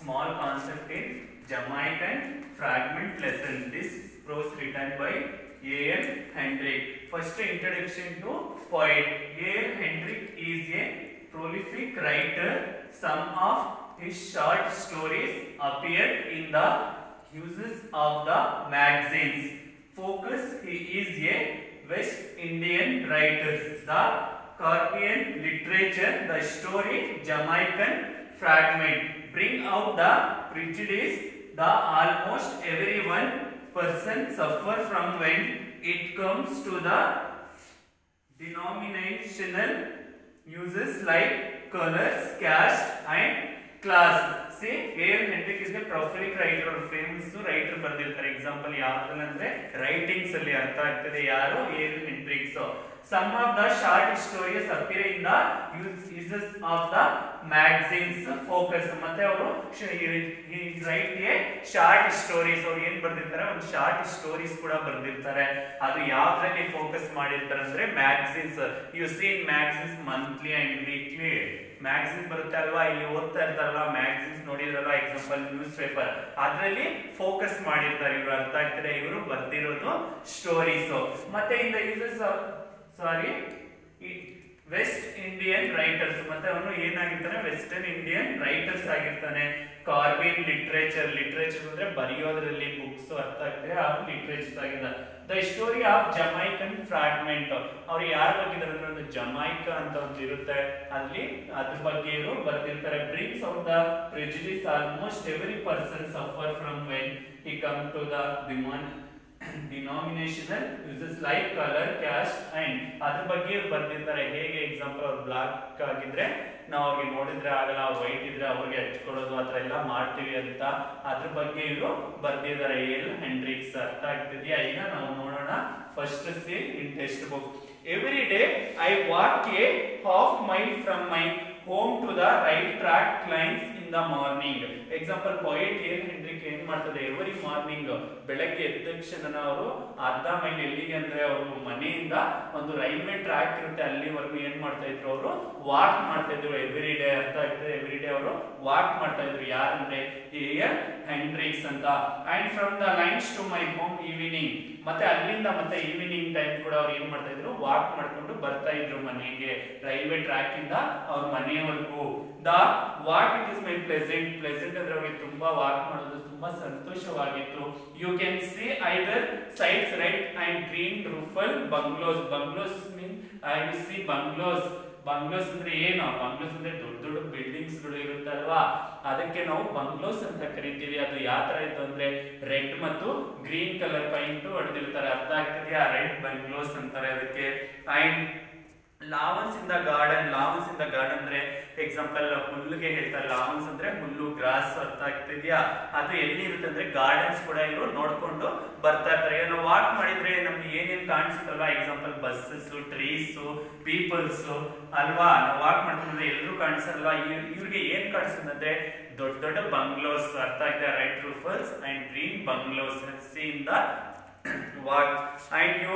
small concept in Jamaican fragment lesson. This prose written by A.L. Hendrick. First introduction to poet. A.L. Hendrick is a prolific writer. Some of his short stories appeared in the uses of the magazines. Focus, he is a West Indian writer. The Caribbean literature, the story Jamaican fragment, bring out the prejudice the almost everyone person suffer from when it comes to the denominational uses like colors, caste and class. See, A.L. Hendrick is a prolific writer or famous writer ಬರ್ದಿರ್ತಾರೆ. Example ಯಾವ್ದ್ರಲ್ಲಿ ಅಂದ್ರೆ writings ಅಲ್ಲಿ ಅರ್ಥ ಆಗ್ತದೆ ಯಾರು A.L. Hendrick. Some of the short stories appear in the uses of the magazines. Focus ಮತ್ತೆ ಅವರು right A short stories. ಅವ್ರು ಏನ್ ಬರ್ದಿರ್ತಾರೆ, ಒಂದು ಶಾರ್ಟ್ ಸ್ಟೋರೀಸ್ ಕೂಡ ಬರ್ದಿರ್ತಾರೆ. ಅದು ಯಾವ್ದ್ರಲ್ಲಿ ಫೋಕಸ್ ಮಾಡಿರ್ತಾರೆ ಅಂದ್ರೆ magazines. You see in magazines monthly and weekly magazine ಬರುತ್ತೆ ಅಲ್ವಾ, ಇಲ್ಲಿ ಓದ್ತಾ ಇರ್ತಾರಲ್ಲ ಮ್ಯಾಗಝಿನ್ಸ್ ನೋಡಿದ್ರಲ್ಲ, ಎಕ್ಸಾಂಪಲ್ ನ್ಯೂಸ್ ಪೇಪರ್, ಅದರಲ್ಲಿ ಫೋಕಸ್ ಮಾಡಿರ್ತಾರೆ ಇವರು. ಅರ್ಥ ಆಗ್ತದೆ, ಇವರು ಬರ್ದಿರೋದು ಸ್ಟೋರೀಸ್. ಮತ್ತೆ in the uses west Indian writers, ಮತ್ತೆ ಅವನು ಏನಾಗಿರ್ತಾನೆ, ವೆಸ್ಟರ್ನ್ ಇಂಡಿಯನ್ ರೈಟರ್ಸ್ ಆಗಿರ್ತಾನೆ. ಕಾರ್ಬಿಯನ್ ಲಿಟ್ರೇಚರ್, ಲಿಟ್ರೇಚರ್ ಅಂದ್ರೆ ಬರೆಯೋದ್ರಲ್ಲಿ ಬುಕ್ಸ್, ಅರ್ಥ ಆಗ್ತದೆ, ಆ ಲಿಟ್ರೇಚರ್ ಆಗಿದೆ. The story of Jamaican fragment, ಅವ್ರು ಯಾರು ಬಗ್ಗಿದ್ದಾರೆ ಅಂದ್ರೆ ಒಂದು ಜಮೈಕಾ ಅಂತ ಒಂದು ಇರುತ್ತೆ, ಅಲ್ಲಿ ಅದ್ರ ಬಗ್ಗೆ ಇವರು ಬರ್ದಿರ್ತಾರೆ. Brings out the prejudice almost every person suffer from when he come to the denominational uses like color, caste and ಅದ್ರ ಬಗ್ಗೆ ಬರ್ದಿರ್ತಾರೆ. ಹೇಗೆ ಎಕ್ಸಾಂಪಲ್ ಅವ್ರು ಬ್ಲಾಕ್ ಆಗಿದ್ರೆ ನಾವು ಅವ್ರಿಗೆ ನೋಡಿದ್ರೆ ಆಗಲ್ಲ, ವೈಟ್ ಇದ್ರೆ ಅವ್ರಿಗೆ ಹಚ್ಕೊಳ್ಳೋದು ಆ ಥರ ಎಲ್ಲ ಮಾಡ್ತೀವಿ ಅಂತ ಅದ್ರ ಬಗ್ಗೆ ಇವರು ಬರ್ದಿದ್ದಾರೆ. A.L. Hendrick. ಅರ್ಥ ಆಗ್ತಿದ್ಯಾ? ಈಗ ನಾವು ನೋಡೋಣ. First C in text book. Every day I walk a half mile from my home to the right track climbs in the morning. Example poet A.L. Hendrick ಏನ್ ಮಾಡ್ತದೆ, ಎವ್ರಿ ಮಾರ್ನಿಂಗ್ ಬೆಳಗ್ಗೆ ಎದ್ದ ತಕ್ಷಣ ಅವರು ಅರ್ಧ ಮೈಲ್, ಎಲ್ಲಿಗೆ ಅಂದ್ರೆ ಅವರು ಮನೆಯಿಂದ ಒಂದು ರೈಲ್ವೆ ಟ್ರ್ಯಾಕ್ ಇರುತ್ತೆ ಅಲ್ಲಿವರೆಗೂ ಏನ್ ಮಾಡ್ತಾ ಇದ್ರು, ಅವರು ವಾಕ್ ಮಾಡ್ತಾ ಇದ್ರು ಎವ್ರಿ ಡೇ. ಅರ್ಥ ಆಗ್ತದೆ, ಎವ್ರಿ ಡೇ ಅವರು ವಾಕ್ ಮಾಡ್ತಾ ಇದ್ರು. ಯಾರಂದ್ರೆ A.L. Hendrick ಅಂತ. And from the lines to my home evening, ಮತ್ತೆ ಅಲ್ಲಿಂದ ಮತ್ತೆ ಈವ್ನಿಂಗ್ ಟೈಮ್ ಕೂಡ ಅವ್ರು ಏನ್ ಮಾಡ್ತಾ ಇದ್ರು, ವಾಕ್ ಮಾಡ್ಕೊಂಡು ಬರ್ತಾ ಇದ್ರು ಮನೆಗೆ, ರೈಲ್ವೆ ಟ್ರ್ಯಾಕ್ ಇಂದ ಅವ್ರ ಮನೆಯವರೆಗೂ. The walk it is my pleasant. Pleasant ಅಂದ್ರೆ ಅವ್ರಿಗೆ ತುಂಬಾ ವಾಕ್ ಮಾಡೋದು ತುಂಬಾ ಸಂತೋಷವಾಗಿತ್ತು. You can see either sides red and green roofed bungalows. Bungalows mean I will see bungalows. Bungalows ಅಂದ್ರೆ ಏನು? ಬಂಗ್ಲೋಸ್ ಅಂದ್ರೆ ದೊಡ್ಡ ದೊಡ್ಡ ಬಿಲ್ಡಿಂಗ್ಸ್ ಗಳು ಇರುತ್ತಲ್ವಾ, ಅದಕ್ಕೆ ನಾವು ಬಂಗ್ಲೋಸ್ ಅಂತ ಕರಿತೀವಿ. ಅದು ಯಾವ ತರ ಇತ್ತು ಅಂದ್ರೆ ರೆಡ್ ಮತ್ತು ಗ್ರೀನ್ ಕಲರ್ ಪೈಂಟ್ ಹೊಡೆದಿರ್ತಾರೆ. ಅರ್ಥ ಆಗ್ತಿದೆಯಾ? ರೆಡ್ ಬಂಗ್ಲೋಸ್ ಅಂತಾರೆ ಅದಕ್ಕೆ. And lawns in the garden. Lawns in the garden ಅಂದ್ರೆ ಎಕ್ಸಾಂಪಲ್ ಹುಲ್ಲುಗೆ ಹೇಳ್ತಾರೆ, ಲಾವನ್ಸ್ ಅಂದ್ರೆ ಹುಲ್ಲು, ಗ್ರಾಸ್. ಅರ್ಥ ಆಗ್ತಿದ್ಯಾ? ಅದು ಎಲ್ಲಿ ಇರುತ್ತೆ ಅಂದ್ರೆ ಗಾರ್ಡನ್ಸ್ ಕೂಡ ಇವರು ನೋಡ್ಕೊಂಡು ಬರ್ತಾ ಇರ್ತಾರೆ. ನಾವು ವಾಕ್ ಮಾಡಿದ್ರೆ ನಮ್ಗೆ ಏನೇನ್ ಕಾಣಿಸುತ್ತಲ್ವಾ, ಎಕ್ಸಾಂಪಲ್ ಬಸ್ಸಸ್, ಟ್ರೀಸ್, ಪೀಪಲ್ಸ್ ಅಲ್ವಾ. ನಾವು ವಾಕ್ ಮಾಡ್ಕೊಂಡ್ರೆ ಎಲ್ಲರೂ ಕಾಣಿಸಲ್ಲ. ಇವ್ರಿಗೆ ಏನ್ ಕಾಣಿಸುತ್ತೆ, ದೊಡ್ಡ ದೊಡ್ಡ ಬಂಗ್ಲೋಸ್. ಅರ್ಥ ಆಗಿದೆ? Right roofs and green bungalows see in the walk. And you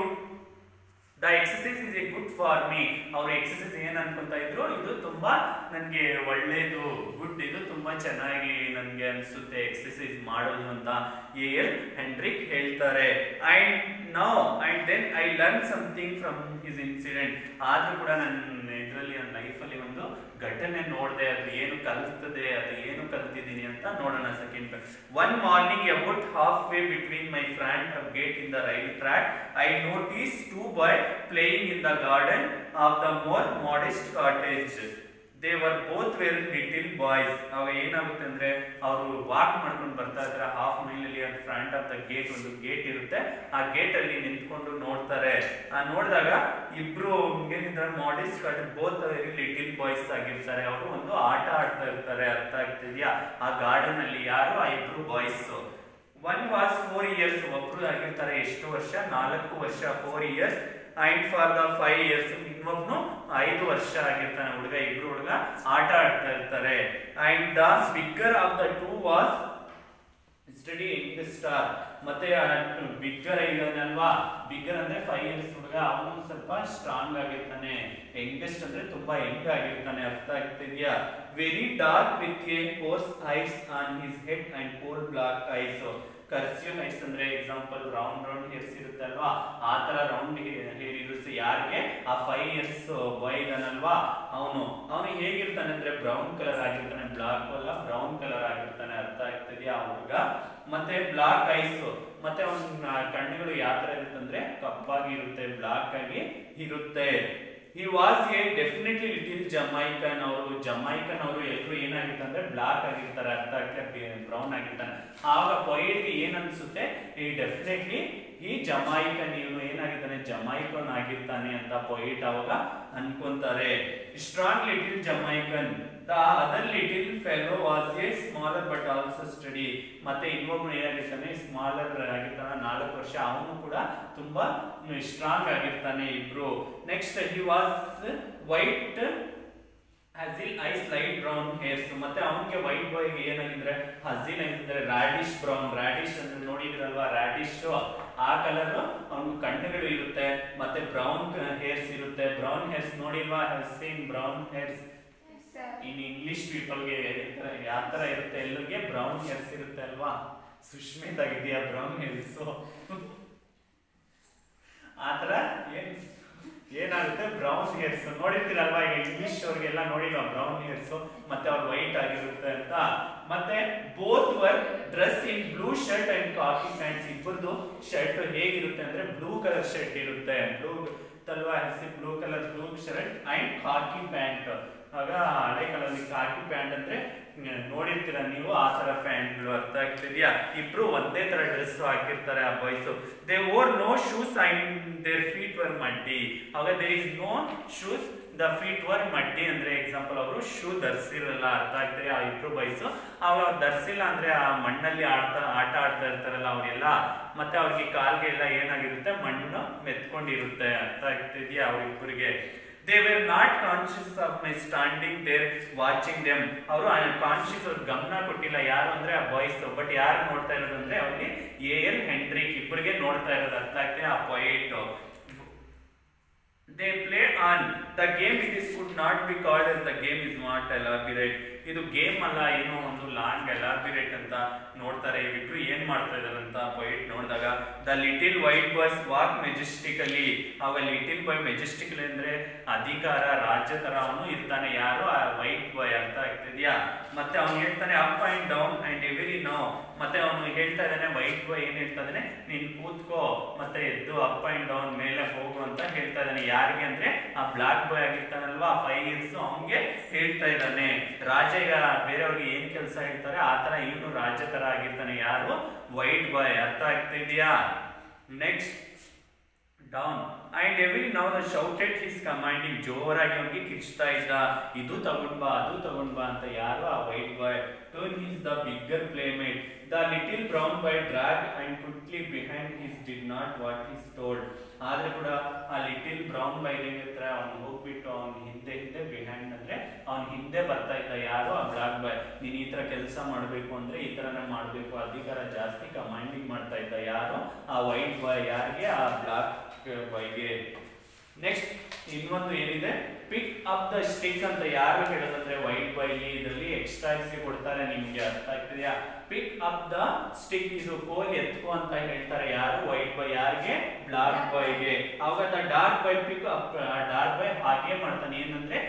the exercise is a good for me. ಅವ್ರ ಎಕ್ಸಸೈಸ್ ಏನ್ ಅನ್ಕೊಂತ ಇದ್ರು, ಇದು ತುಂಬಾ ನನ್ಗೆ ಒಳ್ಳೇದು, ಗುಡ್, ಇದು ತುಂಬಾ ಚೆನ್ನಾಗಿ ನನ್ಗೆ ಅನ್ಸುತ್ತೆ ಎಕ್ಸಸೈಸ್ ಮಾಡೋದು ಅಂತ A.L. Hendrick ಹೇಳ್ತಾರೆ. And now and then I learn something from his incident. ಆದ್ರೂ ಕೂಡ ನನ್ನ ಇದರಲ್ಲಿ ನನ್ನ ಲೈಫಲ್ಲಿ ಒಂದು ಘಟನೆ ನೋಡಿದೆ, ಅದು ಏನು ಕಲ್ತದೆ, ಅದು ಏನು ಕಲ್ತಿದ್ದೀನಿ ಅಂತ ನೋಡೋಣ. Second one morning about half way between my front gate in the rail track I notice two boy playing in the garden of the more modest cottage. They were both very little boys. ಅವಾಗ ಏನಾಗುತ್ತೆ ಅಂದ್ರೆ ಅವರು walk ಮಾಡ್ಕೊಂಡು ಬರ್ತಾ ಇದ್ರೆ half mile ಅಲ್ಲಿ ಅದು front of the gate, ಒಂದು ಗೇಟ್ ಇರುತ್ತೆ, ಆ ಗೇಟ್ ಅಲ್ಲಿ ನಿಂತ್ಕೊಂಡು ನೋಡ್ತಾರೆ. ನೋಡಿದಾಗ ಇಬ್ರು ಏನಿದ್ದಾರೆ modest cottage, both very little boys ಆಗಿರ್ತಾರೆ. ಅವರು ಒಂದು ಆಟ ಆಡ್ತಾ ಇರ್ತಾರೆ. ಅರ್ಥ ಆಗ್ತಿದ್ಯಾ? ಆ ಗಾರ್ಡನ್ ಅಲ್ಲಿ ಯಾರು, ಆ ಇಬ್ರು ಬಾಯ್ಸ್. One was 4 years. ಒಬ್ರು ಆಗಿರ್ತಾರೆ ಎಷ್ಟು ವರ್ಷ, 4 ವರ್ಷ, 4 years. And for the 5 years ಇನ್ನೊಬ್ನು 5 ವರ್ಷ ಆಗಿರ್ತಾನೆ ಹುಡುಗ. ಇಬ್ರು ಹುಡುಗ ಆಟ ಆಡ್ತಾ ಇರ್ತಾರೆ. And the bigger of the two was studying the star. ಮತ್ತೆ ಬಿಗ್ಗರ್ ಇದಾನಲ್ವಾ, ಬಿಗ್ಗರ್ ಅಂದ್ರೆ 5 ಇಯರ್ಸ್ ಹುಡುಗ, ಅವನು ಸ್ವಲ್ಪ ಸ್ಟ್ರಾಂಗ್ ಆಗಿರ್ತಾನೆ. ಯಂಗೆಸ್ಟ್ ಅಂದ್ರೆ ತುಂಬಾ ಯಂಗ್ ಆಗಿರ್ತಾನೆ. ಅರ್ಥ ಆಗ್ತಿದ್ಯಾ? Very dark with a coarse eyes on his head and cold black eyes. Cursive eyes ಅಂದ್ರೆ ಎಕ್ಸಾಂಪಲ್ ರೌಂಡ್ ಹೇರ್ಸ್ ಇರುತ್ತಲ್ವಾ, ಆ ತರ ರೌಂಡ್ ಹೇರ್ ಇರುತ್ತೆ ಯಾರಿಗೆ, ಆ 5 ಇಯರ್ಸ್ ಬಾಯ್ ಇದಾನಲ್ವಾ ಅವನು ಹೇಗಿರ್ತಾನೆ ಅಂದ್ರೆ ಬ್ರೌನ್ ಕಲರ್ ಆಗಿರ್ತಾನೆ. ಬ್ಲಾಕ್ ಅಲ್ಲ, ಬ್ರೌನ್ ಕಲರ್ ಆಗಿರ್ತಾನೆ. ಅರ್ಥ ಆಗ್ತಿದ್ಯಾ ಆ ಹುಡುಗ? ಮತ್ತೆ ಬ್ಲಾಕ್ ಐಸ್, ಮತ್ತೆ ಅವನ ಕಣ್ಣುಗಳು ಯಾವ ತರ ಇರುತ್ತೆ ಅಂದ್ರೆ ಕಪ್ಪಾಗಿ ಇರುತ್ತೆ, ಬ್ಲಾಕ್ ಆಗಿ ಇರುತ್ತೆ. He was a definitely little Jamaican. Jamaican ಅವರು ಎಲ್ಲರೂ ಏನಾಗಿರ್ತಾರೆ ಅಂದ್ರೆ ಬ್ಲಾಕ್ ಆಗಿರ್ತಾರೆ. ಅರ್ಥ ಆಗ್ತದೆ? ಬ್ರೌನ್ ಆಗಿರ್ತಾನೆ. ಆಗ ಪೊಯಿಟ್ಗೆ ಏನ್ ಅನ್ಸುತ್ತೆ, ಈ ಡೆಫಿನೆಟ್ಲಿ ಈ ಜಮೈಕನ್, ಇವನು ಏನಾಗಿರ್ತಾನೆ ಜಮೈಕನ್ ಆಗಿರ್ತಾನೆ ಅಂತ ಪೊಯಿಟ್ ಅವಾಗ ಅನ್ಕೊಂತಾರೆ. Strong little Jamaican. The other little fellow was a smaller but also steady. ಮತ್ತೆ ಇನ್ನೊಬ್ಬನು ಏನಾಗಿರ್ತಾನೆ ಸ್ಮಾಲರ್ ಆಗಿರ್ತಾನೆ, 4 ವರ್ಷ, ಅವನು ಕೂಡ ತುಂಬಾ ಸ್ಟ್ರಾಂಗ್ ಆಗಿರ್ತಾನೆ ಇಬ್ರು. Next he was white hazel eyes light brown hairs. ಮತ್ತೆ ಅವನಿಗೆ ವೈಟ್ ಬಾಯ್ ಏನಾಗಿದ್ರೆ ಹಸಿಲ್ ಐಸ್ ಅಂದ್ರೆ ರಾಡಿಶ್ ಬ್ರೌನ್. ರಾಡಿಶ್ ಅಂದ್ರೆ ನೋಡಿದ್ರಲ್ವಾ, ರಾಡಿಶ್ ಆ ಕಲರ್ ಅವನು ಕಣ್ಣುಗಳು ಇರುತ್ತೆ. ಮತ್ತೆ ಬ್ರೌನ್ ಹೇರ್ಸ್ ಇರುತ್ತೆ. ಬ್ರೌನ್ ಹೇರ್ಸ್ ನೋಡಿಲ್ವಾ, hazel brown hairs. In English ಪೀಪಲ್ಗೆ ಯಾವ ತರ ಇರುತ್ತೆ, ಎಲ್ಲರಿಗೆ ಬ್ರೌನ್ ಹೇರ್ಸ್ ಇರುತ್ತೆ ಅಲ್ವಾ. ಸುಷ್ಮಿತಾಗಿದೆಯಾ ಬ್ರೌನ್ ಹೇರ್ಸ್? ಆತರ ಏನಾಗುತ್ತೆ ಬ್ರೌನ್ ಹೇರ್ಸ್ ನೋಡಿರ್ತೀರಲ್ವಾ. ಈಗ ಇಂಗ್ಲಿಷ್ ಅವ್ರಿಗೆಲ್ಲ ನೋಡಿಲ್ವಾ ಬ್ರೌನ್ ಹೇರ್ಸ್, ಮತ್ತೆ ಅವ್ರು ವೈಟ್ ಆಗಿರುತ್ತೆ ಅಂತ. ಮತ್ತೆ both were dress in blue shirt and khaki pants. ಇಬ್ಬರದು ಶರ್ಟ್ ಹೇಗಿರುತ್ತೆ ಅಂದ್ರೆ ಬ್ಲೂ ಕಲರ್ ಶರ್ಟ್ ಇರುತ್ತೆ. ಬ್ಲೂ ತಲ್ವಾ, blue colour blue shirt and khaki pant. ಆಗ ಹಳೆ ಕಾಲದಲ್ಲಿ ಕಾಕಿ ಪ್ಯಾಂಟ್ ಅಂದ್ರೆ ನೋಡಿರ್ತೀರ ನೀವು, ಆ ತರ ಪ್ಯಾಂಟ್ಗಳು. ಅರ್ಥ ಆಗ್ತಿದ್ಯಾ? ಇಬ್ರು ಒಂದೇ ತರ ಡ್ರೆಸ್ ಹಾಕಿರ್ತಾರೆ ಆ boys. They wore no shoes and their feet were muddy. ಆಗ there is no shoes, the feet were muddy ಅಂದ್ರೆ ಎಕ್ಸಾಂಪಲ್ ಅವರು ಶೂ ಧರಿಸಿರಲ್ಲ. ಅರ್ಥ ಆಗ್ತದೆ? ಆ ಇಬ್ರು ಬಾಯ್ಸ್ ಅವಾಗ ಅವ್ರು ಧರಿಸಿಲ್ಲ ಅಂದ್ರೆ ಆ ಮಣ್ಣಲ್ಲಿ ಆಟ ಆಡ್ತಾ ಇರ್ತಾರಲ್ಲ ಅವರೆಲ್ಲ, ಮತ್ತೆ ಅವ್ರಿಗೆ ಕಾಲ್ಗೆ ಎಲ್ಲ ಏನಾಗಿರುತ್ತೆ ಮಣ್ಣು ಮೆತ್ಕೊಂಡಿರುತ್ತೆ. ಅರ್ಥ ಆಗ್ತಿದ್ಯಾ ಅವ್ರಿಬ್ಬರಿಗೆ? They were not conscious of my standing there watching them. ಅವರು ಕಾನ್ಶಿಯಸ್, ಅವ್ರ ಗಮನ ಕೊಟ್ಟಿಲ್ಲ. ಯಾರು ಅಂದ್ರೆ ಆ ಬಾಯ್ಸ್. ಬಟ್ ಯಾರು ನೋಡ್ತಾ ಇರೋದು ಅಂದ್ರೆ ಅವ್ರಿಗೆ ಎಲ್ ಹೆನ್ರಿಕ್ ಇಬ್ಬರಿಗೆ ನೋಡ್ತಾ ಇರೋದು. ಅರ್ಥ ಆಗ್ತದೆ? ಆ poet. They play on the game. It is could not be called as the game is not elaborate. ಇದು ಗೇಮ್ ಅಲ್ಲ, ಏನೋ ಒಂದು ಲಾಂಗ್ ಎಲಾಬಿರೇಟ್ ಅಂತ ನೋಡ್ತಾರೆ. ಇವಿಬ್ರು ಏನ್ ಮಾಡ್ತಾ ಇದಾರೆ ಅಂತ ಪೊಯಿಟ್ ನೋಡಿದಾಗ, the little white boys walk majestically. ಅವಾಗ ಲಿಟಿಲ್ ಬಾಯ್ ಮೆಜೆಸ್ಟಿಕಲಿ ಅಂದ್ರೆ ಅಧಿಕಾರ, ರಾಜ್ಯ ತರ ಅವನು ಇರ್ತಾನೆ. ಯಾರು? ಆ ವೈಟ್ ಬಾಯ್. ಅರ್ಥ ಆಗ್ತಿದ್ಯಾ? ಮತ್ತೆ ಅವನು ಹೇಳ್ತಾನೆ up and down and every no. ಮತ್ತೆ ಅವನು ಹೇಳ್ತಾ ಇದ್ದಾನೆ, ವೈಟ್ ಬಾಯ್ ಏನ್ ಹೇಳ್ತಾ ಇದ್ದಾನೆ, ನೀನ್ ಕೂತ್ಕೋ ಮತ್ತೆ ಎದ್ದು ಅಪ್ ಅಂಡ್ ಡೌನ್ ಮೇಲೆ ಹೋಗು ಅಂತ ಹೇಳ್ತಾ ಇದ್ದಾನೆ. ಯಾರಿಗೆ ಅಂದ್ರೆ ಆ ಬ್ಲಾಕ್ ಬಾಯ್ ಆಗಿರ್ತಾನಲ್ವಾ 5 ಇಯರ್ಸ್, ಅವನ್ಗೆ ಹೇಳ್ತಾ ಇದ್ದಾನೆ. ರಾಜ ಈಗ ಬೇರೆಯವ್ರಿಗೆ ಏನ್ ಕೆಲಸ ಹೇಳ್ತಾರೆ ಆ ತರ ಇವನು ರಾಜ್ಯ ತರ ಆಗಿರ್ತಾನೆ. ಯಾರು? ವೈಟ್ ಬಾಯ್. ಅರ್ಥ ಆಗ್ತಿದ್ಯಾ? Next down and every now the shouted his commanding. ಜೋರಾಗಿ ಅವನಿಗೆ ಕಿರ್ಚ್ತಾ ಇದ್ದ, ಇದು ತಗೊಂಡ್ ಬಾ ಅದು ತಗೊಂಡ್ ಬಾ ಅಂತ. ಯಾರು? ಆ white boy. Turn his the bigger playmate. The little brown boy drag and quickly behind his did not what his told. ಆದ್ರೆ ಕೂಡ ಆ ಲಿಟಿಲ್ ಬ್ರೌನ್ ಬಾಯ್ ಏನಿರ್ತಾರೆ ಅವ್ನು ಹೋಗ್ಬಿಟ್ಟು ಅವ್ನ ಹಿಂದೆ ಬಿಹೈಂಡ್ ಅಂದ್ರೆ ಅವ್ನ ಹಿಂದೆ ಬರ್ತಾ ಇದ್ದ. ಯಾರು? ಆ ಬ್ಲಾಕ್ ಬಾಯ್. ನೀನ್ ಈ ತರ ಕೆಲಸ ಮಾಡ್ಬೇಕು ಅಂದ್ರೆ ಈ ತರನೇ ಮಾಡ್ಬೇಕು, ಅಧಿಕಾರ ಜಾಸ್ತಿ ಕಮಾಂಡಿಂಗ್ ಮಾಡ್ತಾ ಇದ್ದ. ಯಾರು? ಆ ವೈಟ್ ಬಾಯ್. ಯಾರಿಗೆ? ಆ ಬ್ಲಾಕ್ ಬಾಯ್ಗೆ. ನೆಕ್ಸ್ಟ್ ಇನ್ನೊಂದು ಏನಿದೆ, ಪಿಕ್ ಅಪ್ ದ ಸ್ಟಿಕ್ ಅಂತ ಯಾರು ಹೇಳೋದಂದ್ರೆ ವೈಟ್ ಬಾಯ್. ಇದರಲ್ಲಿ ಎಕ್ಸ್ಟ್ರಾ ಕೊಡ್ತಾರೆ ನಿಮ್ಗೆ. ಅರ್ಥ ಆಗ್ತಿದೆಯಾ? ಪಿಕ್ ಅಪ್ ದ ಸ್ಟಿಕ್, ಇದು ಕೋಲ್ ಎತ್ಕೋ ಅಂತ ಹೇಳ್ತಾರೆ. ಯಾರು? White boy. ಯಾರಿಗೆ? ಬ್ಲಾಕ್ ಬಾಯ್ಗೆ. ಅವಾಗ the dark boy pick up. Dark boy ಹಾಗೆ ಮಾಡ್ತಾನೆ, ಏನಂದ್ರೆ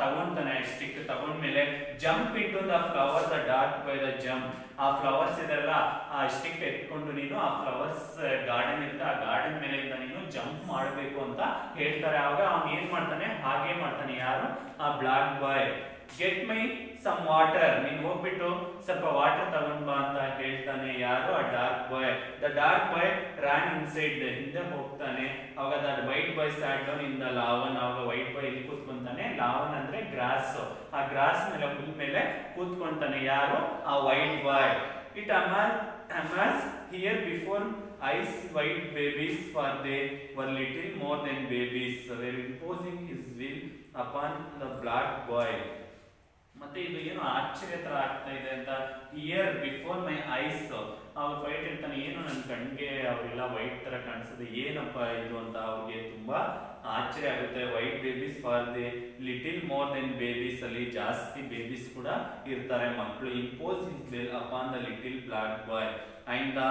ತಗೊಂತಾನೆ ಸ್ಟಿಕ್. ತಗೊಂಡ್ಮೇಲೆ ಜಂಪ್ ಇಟ್ಟು the flower. The dark boy the jump. ಆ ಫ್ಲವರ್ಸ್ ಇದೆಲ್ಲ ಆ ಸ್ಟಿಕ್ ಎತ್ಕೊಂಡು ನೀನು ಆ ಫ್ಲವರ್ಸ್ ಗಾರ್ಡನ್ ಇರುತ್ತೆ, ಆ ಗಾರ್ಡನ್ ಮೇಲೆ ನೀನು ಜಂಪ್ ಮಾಡಬೇಕು ಅಂತ ಹೇಳ್ತಾರೆ. ಅವಾಗ ಅವ್ನು ಏನ್ ಮಾಡ್ತಾನೆ, ಹಾಗೆ ಮಾಡ್ತಾನೆ. ಯಾರು? ಆ black boy. Get my some water. ನೀನ್ ಹೋಗ್ಬಿಟ್ಟು ಸ್ವಲ್ಪ ವಾಟರ್ ತಗೊಂಡ್ ಬಾ ಅಂತ ಹೇಳ್ತಾನೆ. ಯಾರು? ಆ dark boy. The dark boy ran inside. ಹಿಂದೆ ಹೋಗ್ತಾನೆ. ಅವಾಗ the white boy sat down in the lawn. ಅವಾಗ ವೈಟ್ ಬಾಯ್ ಇಲ್ಲಿ ಕೂತ್ಕೊಂತಾನೆ. ಲಾವನ್ ಅಂದ್ರೆ ಗ್ರಾಸ್. ಆ ಗ್ರಾಸ್ ಮೇಲೆ ಹುಲ್ ಮೇಲೆ ಕೂತ್ಕೊಂತಾನೆ. ಯಾರು? ಆ white boy. It amass here before eyes white babies, for they were little more than babies, were imposing his will upon the black boy. ಮತ್ತೆ ಇದು ಏನು ಆಶ್ಚರ್ಯ ತರ ಆಗ್ತಾ ಇದೆ ಅಂತ, ಇಯರ್ ಬಿಫೋರ್ ಮೈ ಐಸ್. ಅವ್ರು ವೈಟ್ ಹೇಳ್ತಾನೆ, ಏನು ನನ್ನ ಕಣ್ಗೆ ಅವರೆಲ್ಲ ವೈಟ್ ತರ ಕಾಣಿಸ್ತದೆ, ಏನಪ್ಪ ಇದು ಅಂತ ಅವ್ರಿಗೆ ತುಂಬಾ ಆಶ್ಚರ್ಯ ಆಗುತ್ತೆ. White babies for the little more then babies, ಅಲ್ಲಿ ಜಾಸ್ತಿ ಬೇಬೀಸ್ ಕೂಡ ಇರ್ತಾರೆ ಮಕ್ಕಳು. Impose his will upon the little black boy and the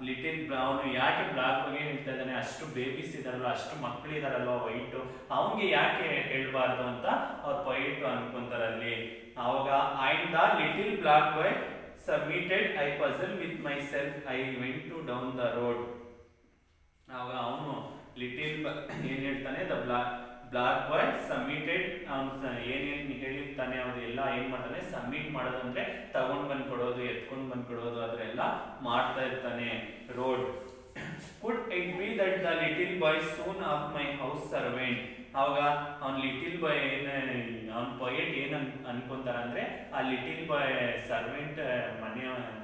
little brown. ಯಾಕೆ ಬ್ಲಾಕ್ ಬಗ್ಗೆ ಹೇಳ್ತಾ ಇದ್ದಾನೆ, ಅಷ್ಟು ಬೇಬೀಸ್ ಇದಾರಲ್ಲ, ಅಷ್ಟು ಮಕ್ಕಳು ಇದಾರಲ್ವ ವೈಟ್, ಅವನ್ಗೆ ಯಾಕೆ ಹೇಳ್ಬಾರ್ದು ಅಂತ ಅವ್ರು ಪೊಯಿಟ್ ಅನ್ಕೊಂತಾರೆ ಅಲ್ಲಿ. ಅವಾಗ and the little black boy submitted I puzzle with my self I went to down the road. ಅವಾಗ ಅವನು ಲಿಟಿಲ್ ಏನ್ ಹೇಳ್ತಾನೆ, ದ ಬ್ಲಾಕ್ ಬಾಯ್ ಸಬ್ಮಿಟೆಡ್, ಅವನು ಏನೇನು ಹೇಳಿರ್ತಾನೆ ಅವ್ರೆಲ್ಲ ಏನ್ ಮಾಡ್ತಾನೆ, ಸಬ್ಮಿಟ್ ಮಾಡೋದು ಅಂದ್ರೆ ತಗೊಂಡ್ ಬಂದ್ ಕೊಡೋದು, ಎತ್ಕೊಂಡ್ ಬಂದ್ ಕೊಡೋದು, ಅದರೆಲ್ಲ ಮಾಡ್ತಾ ಇರ್ತಾನೆ. Road could it be that the little boy soon of my house servant. ಅವಾಗ ಅವ್ನ್ ಲಿಟಿಲ್ ಬಾಯ್ ಅವ್ನ್ ಪೊಯೆಟ್ ಏನ್ ಅನ್ಕೊಂತಾರ ಅಂದ್ರೆ, ಆ ಲಿಟಿಲ್ ಬಾಯ್ ಸರ್ವೆಂಟ್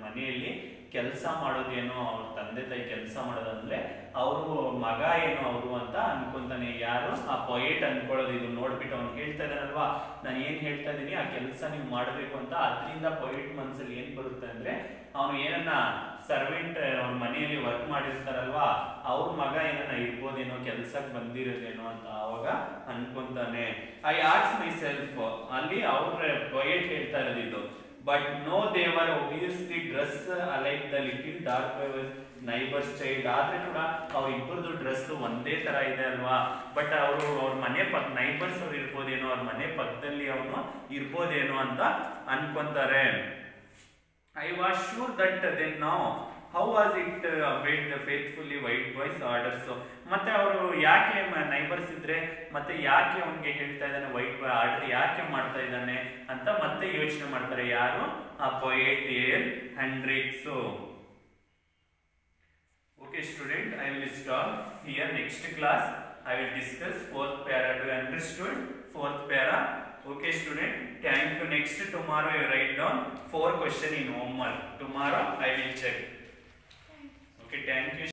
ಮನೆಯಲ್ಲಿ ಕೆಲಸ ಮಾಡೋದೇನೋ, ಅವ್ರ ತಂದೆ ತಾಯಿ ಕೆಲಸ ಮಾಡೋದಂದ್ರೆ ಅವರು ಮಗ ಏನೋ ಅವರು ಅಂತ ಅನ್ಕೊಂತಾನೆ. ಯಾರು, ಆ ಪೊಯೆಟ್ ಅನ್ಕೊಳ್ಳೋದು. ಇದು ನೋಡ್ಬಿಟ್ಟು ಅವ್ನು ಹೇಳ್ತಾ ಇದ್ದಾನಲ್ವಾ, ನಾನು ಏನ್ ಹೇಳ್ತಾ ಇದೀನಿ ಆ ಕೆಲಸ ನೀವು ಮಾಡ್ಬೇಕು ಅಂತ. ಅದರಿಂದ ಪೊಯೆಟ್ ಮನ್ಸಲ್ಲಿ ಏನ್ ಬರುತ್ತೆ ಅಂದ್ರೆ, ಅವನು ಏನನ್ನ ಸರ್ವೆಂಟ್ ಅವ್ರ ಮನೆಯಲ್ಲಿ ವರ್ಕ್ ಮಾಡಿರ್ತಾರಲ್ವಾ, ಅವ್ರ ಮಗ ಏನನ್ನ ಇರ್ಬೋದೇನೋ, ಕೆಲ್ಸಕ್ಕೆ ಬಂದಿರೋದೇನೋ ಅಂತ ಅವಾಗ ಅನ್ಕೊಂತಾನೆ. ಐ ಆಸ್ಕ್ ಮೈ ಸೆಲ್ಫ್, ಅಲ್ಲಿ ಅವ್ರ ಪೊಯೆಟ್ ಹೇಳ್ತಾ ಇರೋದು ಇದು. But no they were obviously dress alike the little dark boy was neighbour's child. ಆದ್ರೆ ಕೂಡ ಅವ್ರ ಇಬ್ಬರದು ಡ್ರೆಸ್ ಒಂದೇ ತರ ಇದೆ ಅಲ್ವಾ, ಬಟ್ ಅವರು ಅವ್ರ ಮನೆ ನೈಬರ್ಸ್ ಅವ್ರು ಇರ್ಬೋದೇನೋ, ಅವ್ರ ಮನೆ ಪಕ್ಕದಲ್ಲಿ ಅವನು ಇರ್ಬೋದೇನೋ ಅಂತ ಅನ್ಕೊಂತಾರೆ. I was sure that then now how was it about the faithfully white boys orders. ಮತ್ತೆ ಅವರು ಯಾಕೆ ನೈಬರ್ಸ್ ಇದ್ರೆ ಮತ್ತೆ ಯಾಕೆ ಅವನಿಗೆ ಹೇಳ್ತಾ ಇದ್ದಾನೆ ವೈಟ್ ಬಾಯ್ ಆರ್ಡರ್ ಯಾಕೆ ಮಾಡ್ತಾ ಇದ್ದಾನೆ ಅಂತ ಮತ್ತೆ ಯೋಚನೆ ಮಾಡ್ತಾರೆ. ಯಾರು, ಆ ಪೊಯೆಟ್ ಏರ್ Hendriks. Okay student, I will stop here. Next class I will discuss fourth para. Do you understood fourth para? Okay student, thank you. Next tomorrow you write down 4 questions in homework. Tomorrow I will check. Okay, thank you.